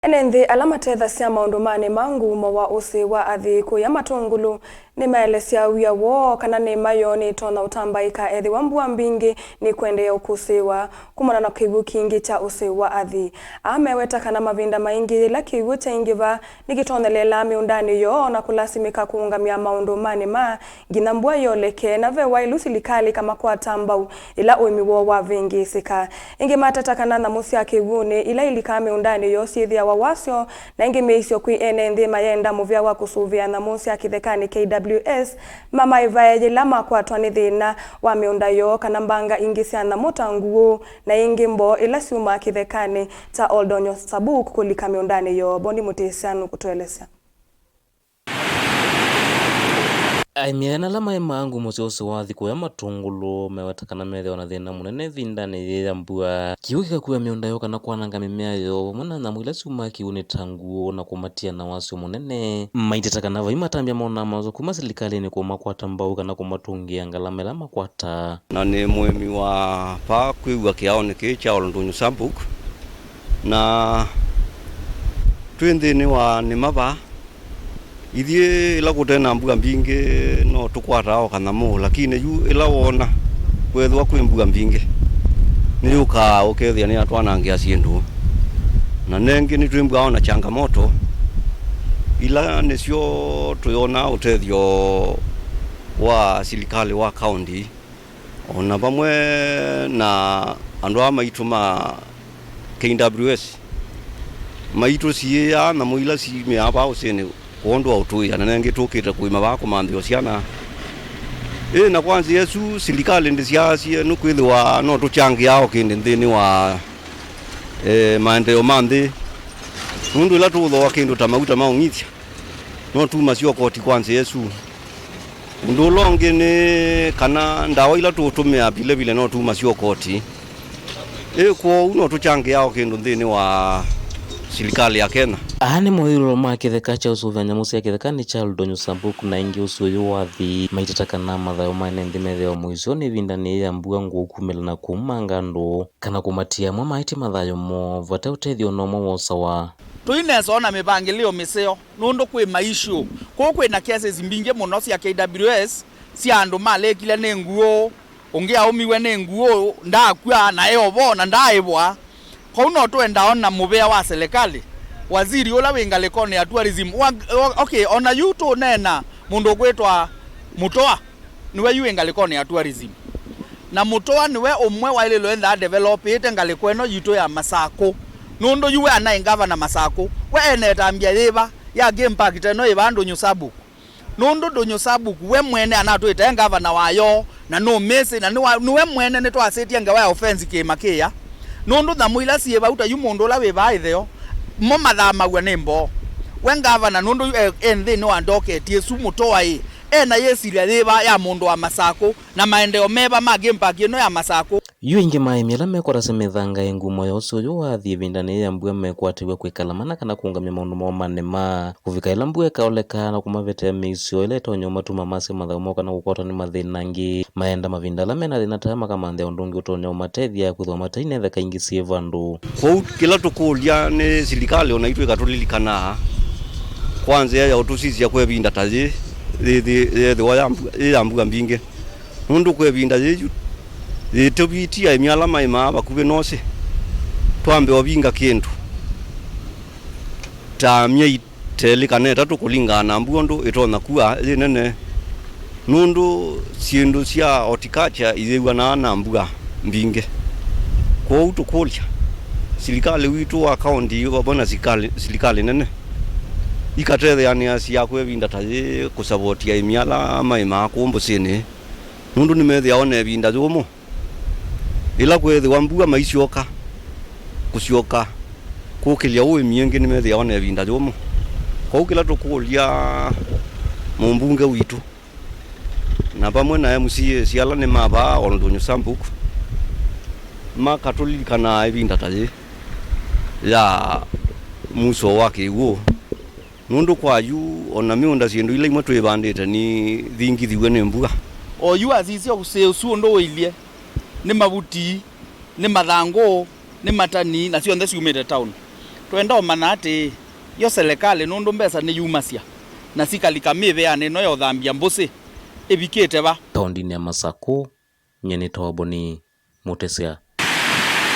Enenthi ala matethasya maundu ma nima nguumo wa ukusiiwa Athi kuya Matungulu nimaelesya uya wo kana nima yo nitonya utambaika ethiwa mbua mbingi nikuendeea ukusiiwa kumana na kiw'u kingi cha ukusiiwa Athi ameweta kana mavinda maingi ila kiw'u cha ingiva nikitonelela miundani yo na kulasimika kuungamia maundu ma nima ngina mbua yoleke na vewa ilu silikali kama kwa tambau ila uimi wo wa vingi sika ingi matatakana na musya kiw'uni ila ilika miundani yo sithia wasyo na ingi meisyo kwi Enenthi mayenda muvya wa kusuvia na musya kithekani KWS mama ivaye lama kwatwa ni thina wa miunda yo kana mbanga ingi syana Matungulu na ingi mbo ila siuma kithekani ta oldonyo sabu kulika miundani yo bondi mutisianu kutuelesya. Aimi na lama mangu musyoso wa Athi kuya Matungulu mewatakana methe ona thina munene vindani ya mbua kiw'u gikakuya miunda yo kana kwananga mimea yo mwana na mwila siuma kiw'u ni tanguo na kumatia na wasyo munene maitatakana vai matambia maona mazo kuma silikalini kuma kwata mbau kana kumatungia ngalamela makwata na ni muimi wa pa kuiwa kiaoneke cha oldonyo sabu na twendeni wa nima ithie ila kutena mbua mbingi no tukwatao kana mu lakini yu ila wona kwethwa kwi mbua mbingi ni uka ukethia ni atwanangia sindu na nengi ni twimbwa ona changamoto ila nisyo tuyona utethio wa silikali wa county ona bamwe na andu amaitu ma KWS maitu siya na muila si me aba usene kondo autuya na nengi tukita kuima bako mandio siana na kwanza Yesu silikali ndisiasia nukwithwa no tuchangi yao kindi nthini wa maendeleo mandi mundu ila tutho kindu ta mauta maungithia no tuma sio koti kwanza Yesu mundu longe ni kana ndawa ila tutumia vile vile no tuma sio koti kwa uno tuchangi yao kindu nthini wa silikali ya Kenya ahani moiro ma kitheka cha usuvya nyamusi kithekani cha oldonyo sambuku na ingi usuyo wa Athi maitatakana mathayo ma Enenthi metheo mwiso ni vindani ya mbua nguukumela na kumanga ndu kana kumatia mwa maiti mathayo mo vate utethio no mo wosawa tuinesa ona mipangilio miseo nundu kwi maishu kwi na cases mbingi muno cia KWS cia andu malekile ni nguo ungi aumiwe ni nguo ndakua na eovo na ndaibwa kwa uno twenda ona muvea wa serikali waziri ula wingalikoni ya tourism okay ona yuto nena mundu gwetwa Mutoa niwe yu wingalikoni ya tourism na Mutoa niwe umwe wa ile loenda develop ite ngalikweno yuto ya Masako nundu yuwe ana ingava Masako we enetambia yiva ya game park teno yiva ndonyo sabu nundu ndonyo sabu we mwene anatwita ngava na wayo na no mesi na niwe mwene ne twasetia ngawa offense kimakia nundu na muila sieva uta yu mundu la wiva itheo mo mathama gwa nimbo wengava na nundu enthi no andoketie su Mutoa na yesiria thiva ya mundu wa Masako na maendeleo meba ma game park no ya Masako yu ingi maimila mekora semethanga nguumo ya usuyo wa Athi vindani ya mbua mekwatiwe kwikalamana kana kuungamia maundu mo manema kuvika ila mbua kaoleka na kumavete meisyo ile tonyo matuma mase mathayo kana gukota ni mathinangi maenda mavinda la mena thina tama kama ntheo ndungi utonya matethia kwithwa mataine theka ingi sie vandu kwa kila tukulia ni silikali ona itwe katulilikana kwanza ya utusisia kwevinda tazi the waya mbua mbingi nundu kwevinda yeju tubitia imiala maima bakuve nose twambe wabinga kindu tamya itelikane tatu kulingana mbuondo itona kuwa nene nundu sindu cia horticulture izewa na mbua mbinge kwa utukulia silikali witu wa county wabona silikali nene ikatethe yani asia kwevinda taje kusapotia imiala maima kumbo sene nundu nimethe yaone vinda zomo ila kwethwa mbua maicioka kucioka kukilia uwi miengi ni methe yaone vinda jomo kwa kila tukulia mumbunge witu na pamwe na MC ciala ni maba oldonyo sambuku makatulikana vinda taje ya muso wake wo nundu kwa yu ona miunda cindu ila imwe twibandite ni thingithiwe ni mbua o yu azisio kusesu ndo ilie ni mabuti ni mathango ni matani na cio nthe ciumite town twenda umana ati yo serikali nundu mbesa ni yumasya na sikalika miveane no yo thambia mbusi ibikite ba tondini ya Masako nyene toboni mutesya